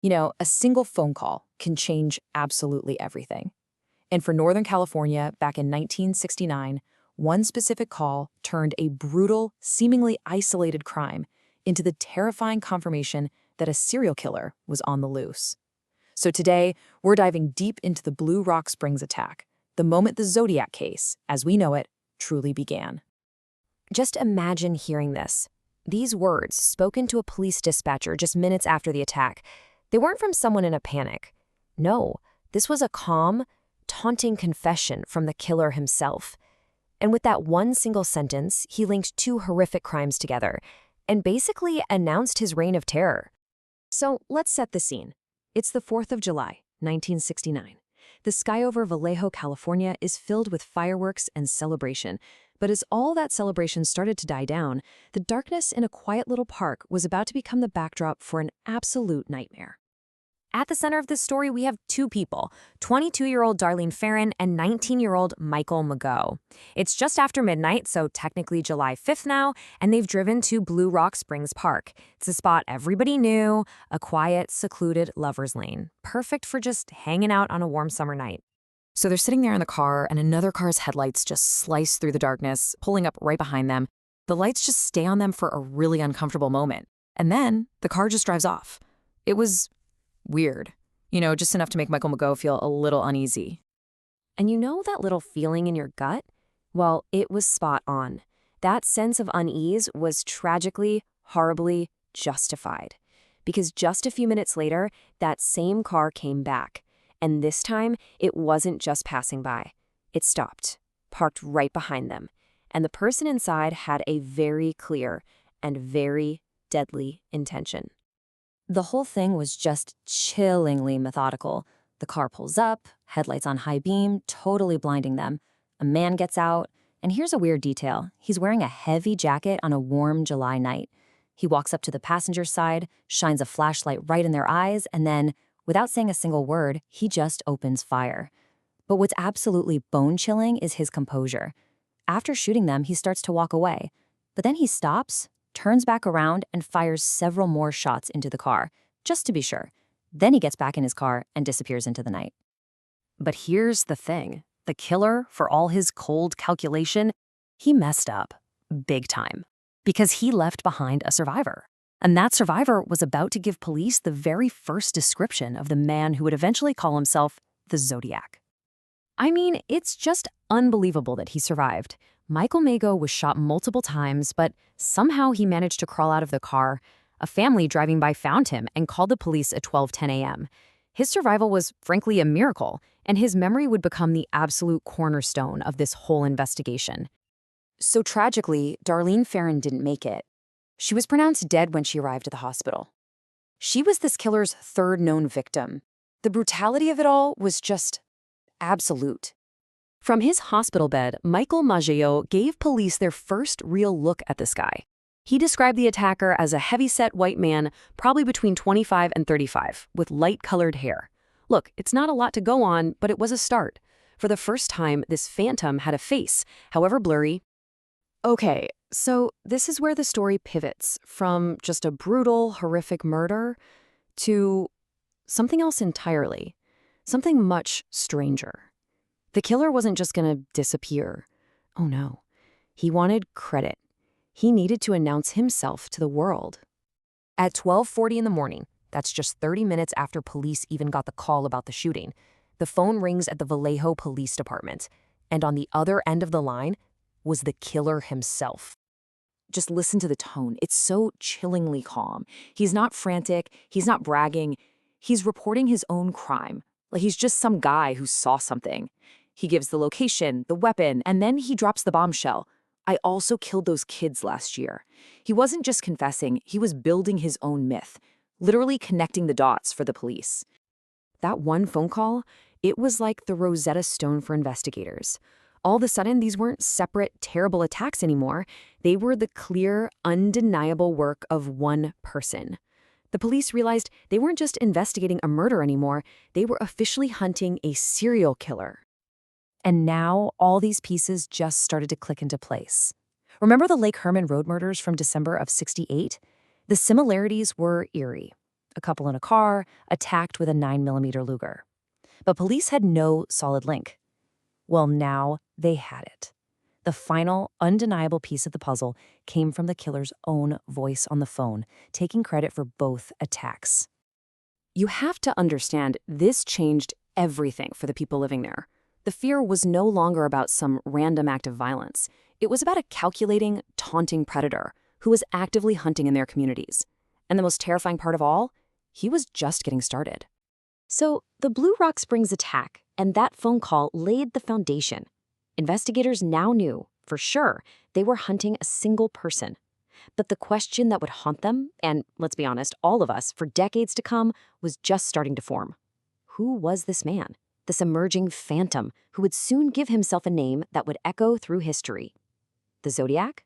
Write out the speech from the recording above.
A single phone call can change absolutely everything. And for Northern California, back in 1969, one specific call turned a brutal, seemingly isolated crime into the terrifying confirmation that a serial killer was on the loose. So today, we're diving deep into the Blue Rock Springs attack, the moment the Zodiac case, as we know it, truly began. Just imagine hearing this. These words, spoken to a police dispatcher just minutes after the attack, they weren't from someone in a panic. No, this was a calm, taunting confession from the killer himself. And with that one single sentence, he linked two horrific crimes together and basically announced his reign of terror. So let's set the scene. It's the 4th of July, 1969. The sky over Vallejo, California is filled with fireworks and celebration. But as all that celebration started to die down, the darkness in a quiet little park was about to become the backdrop for an absolute nightmare. At the center of this story, we have two people, 22-year-old Darlene Ferrin and 19-year-old Michael Mageau. It's just after midnight, so technically July 5th now, and they've driven to Blue Rock Springs Park. It's a spot everybody knew, a quiet, secluded lover's lane, perfect for just hanging out on a warm summer night. So they're sitting there in the car, and another car's headlights just slice through the darkness, pulling up right behind them. The lights just stay on them for a really uncomfortable moment. And then the car just drives off. It was weird. Just enough to make Michael Mageau feel a little uneasy. And you know that little feeling in your gut? Well, it was spot on. That sense of unease was tragically, horribly justified. Because just a few minutes later, that same car came back. And this time, it wasn't just passing by. It stopped, parked right behind them. And the person inside had a very clear and very deadly intention. The whole thing was just chillingly methodical. The car pulls up, headlights on high beam, totally blinding them. A man gets out, and here's a weird detail. He's wearing a heavy jacket on a warm July night. He walks up to the passenger side, shines a flashlight right in their eyes, and then, without saying a single word, he just opens fire. But what's absolutely bone-chilling is his composure. After shooting them, he starts to walk away. But then he stops, turns back around, and fires several more shots into the car, just to be sure. Then he gets back in his car and disappears into the night. But here's the thing. The killer, for all his cold calculation, he messed up. Big time. Because he left behind a survivor. And that survivor was about to give police the very first description of the man who would eventually call himself the Zodiac. I mean, it's just unbelievable that he survived. Michael Mageau was shot multiple times, but somehow he managed to crawl out of the car. A family driving by found him and called the police at 12:10 a.m. His survival was, frankly, a miracle, and his memory would become the absolute cornerstone of this whole investigation. So tragically, Darlene Ferrin didn't make it. She was pronounced dead when she arrived at the hospital. She was this killer's third known victim. The brutality of it all was just absolute. From his hospital bed, Michael Mageau gave police their first real look at this guy. He described the attacker as a heavy-set white man, probably between 25 and 35, with light-colored hair. Look, it's not a lot to go on, but it was a start. For the first time, this phantom had a face, however blurry. Okay, so this is where the story pivots from just a brutal, horrific murder to something else entirely, something much stranger. The killer wasn't just going to disappear. Oh no, he wanted credit. He needed to announce himself to the world. At 12:40 in the morning, that's just 30 minutes after police even got the call about the shooting, the phone rings at the Vallejo Police Department, and on the other end of the line was the killer himself. Just listen to the tone. It's so chillingly calm. He's not frantic. He's not bragging. He's reporting his own crime. Like he's just some guy who saw something. He gives the location, the weapon, and then he drops the bombshell. I also killed those kids last year. He wasn't just confessing, he was building his own myth, literally connecting the dots for the police. That one phone call, it was like the Rosetta Stone for investigators. All of a sudden, these weren't separate, terrible attacks anymore. They were the clear, undeniable work of one person. The police realized they weren't just investigating a murder anymore, they were officially hunting a serial killer. And now, all these pieces just started to click into place. Remember the Lake Herman road murders from December of '68? The similarities were eerie. a couple in a car, attacked with a 9mm Luger. But police had no solid link. Well, now they had it. The final, undeniable piece of the puzzle came from the killer's own voice on the phone, taking credit for both attacks. You have to understand, this changed everything for the people living there. The fear was no longer about some random act of violence. It was about a calculating, taunting predator who was actively hunting in their communities. And the most terrifying part of all, he was just getting started. So, the Blue Rock Springs attack and that phone call laid the foundation. Investigators now knew, for sure, they were hunting a single person. But the question that would haunt them, and let's be honest, all of us, for decades to come, was just starting to form. Who was this man? This emerging phantom who would soon give himself a name that would echo through history. The Zodiac?